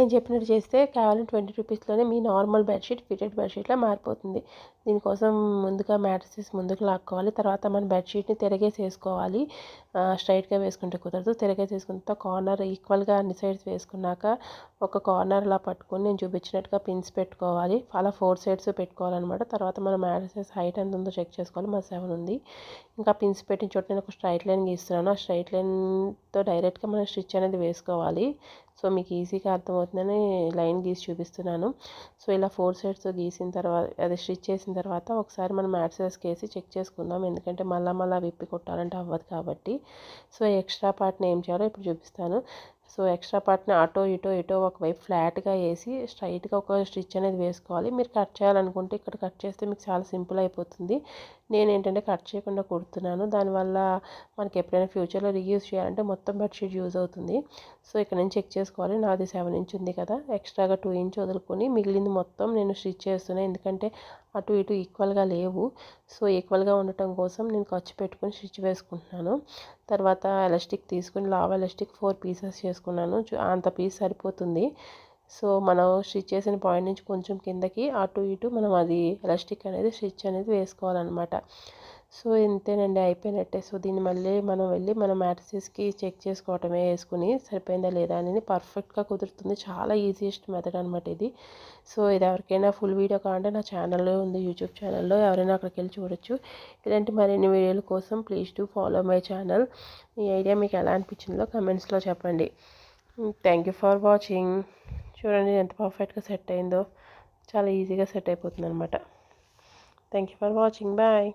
నేను చెప్పినట్టు చేస్తే కేవలం 20 రూపీస్లోనే మీ నార్మల్ బెడ్షీట్ ఫిటెడ్ బెడ్షీట్లా మారిపోతుంది. దీనికోసం ముందుగా మ్యాట్రెస్ ముందుకు లాక్కోవాలి. తర్వాత మన బెడ్షీట్ని తిరగేసేసుకోవాలి. స్ట్రైట్గా వేసుకుంటే కుదరదు. తిరగేసేసుకున్న తర్వాత కార్నర్ ఈక్వల్గా అన్ని సైడ్స్ వేసుకున్నాక ఒక కార్నర్ ఇలా పట్టుకొని నేను చూపించినట్టుగా పిన్స్ పెట్టుకోవాలి. అలా 4 సైడ్స్ పెట్టుకోవాలన్నమాట. తర్వాత మన మ్యాట్రెస్ హైట్ ఎంత ఉందో చెక్ చేసుకోవాలి. మా 7 ఉంది. ఇంకా పిన్స్ పెట్టిన చోట నేను ఒక స్ట్రైట్ లైన్ గీస్తున్నాను. ఆ స్ట్రైట్ లైన్తో డైరెక్ట్గా మనం స్టిచ్ అనేది వేసుకోవాలి. సో మీకు ఈజీగా అర్థమవుతుందని లైన్ గీసి చూపిస్తున్నాను. సో ఇలా 4 సైడ్స్ గీసిన తర్వాత అది స్టిచ్ చేసిన తర్వాత ఒకసారి మనం మ్యాట్రెస్కి వేసి చెక్ చేసుకుందాం. ఎందుకంటే మళ్ళీ విప్పి కొట్టాలంటే అవ్వదు కాబట్టి. సో ఎక్స్ట్రా పార్ట్ని ఏం చేయాలో ఇప్పుడు చూపిస్తాను. సో ఎక్స్ట్రా పార్ట్ని అటో ఇటో ఒకవైపు ఫ్లాట్గా వేసి స్ట్రైట్గా ఒక స్టిచ్ అనేది వేసుకోవాలి. మీరు కట్ చేయాలనుకుంటే ఇక్కడ కట్ చేస్తే మీకు చాలా సింపుల్ అయిపోతుంది. నేను ఏంటంటే కట్ చేయకుండా కుడుతున్నాను. దానివల్ల మనకి ఎప్పుడైనా ఫ్యూచర్లో రీయూజ్ చేయాలంటే మొత్తం బెడ్షీట్ యూజ్ అవుతుంది. సో ఇక్కడ నుంచి చెక్ చేసుకోవాలి. నాది 7 ఇంచ్ ఉంది కదా, ఎక్స్ట్రాగా 2 ఇంచ్ వదులుకొని మిగిలింది మొత్తం నేను స్టిచ్ చేస్తున్నాను. ఎందుకంటే అటు ఇటు ఈక్వల్గా లేవు. సో ఈక్వల్గా ఉండటం కోసం నేను ఖర్చు పెట్టుకొని స్టిచ్ వేసుకుంటున్నాను. తర్వాత ఎలాస్టిక్ తీసుకుని లావ్ ఎలాస్టిక్ 4 పీసెస్ చేసుకున్నాను. అంత పీస్ సరిపోతుంది. సో మనం స్టిచ్ చేసిన పాయింట్ నుంచి కొంచెం కిందకి అటు ఇటు మనం అది ఎలాస్టిక్ అనేది స్టిచ్ అనేది వేసుకోవాలన్నమాట. సో ఇంతేనండి, అయిపోయినట్టే. సో దీన్ని మళ్ళీ మనం వెళ్ళి మన మ్యాట్రెస్కి చెక్ చేసుకోవటమే, వేసుకుని సరిపోయిందా లేదా అనేది. పర్ఫెక్ట్గా కుదురుతుంది. చాలా ఈజియెస్ట్ మెథడ్ అనమాట ఇది. సో ఇది ఎవరికైనా ఫుల్ వీడియో కావాలంటే నా ఛానల్లో ఉంది, యూట్యూబ్ ఛానల్లో, ఎవరైనా అక్కడికి వెళ్ళి చూడొచ్చు. ఇలాంటి మరిన్ని వీడియోల కోసం please to follow my channel. ఈ ఐడియా మీకు ఎలా అనిపించిందో కమెంట్స్లో చెప్పండి. Thank you for watching. చూడండి ఎంత పర్ఫెక్ట్గా సెట్ అయిందో. చాలా ఈజీగా సెట్ అయిపోతుంది అనమాట. Thank you for watching. Bye.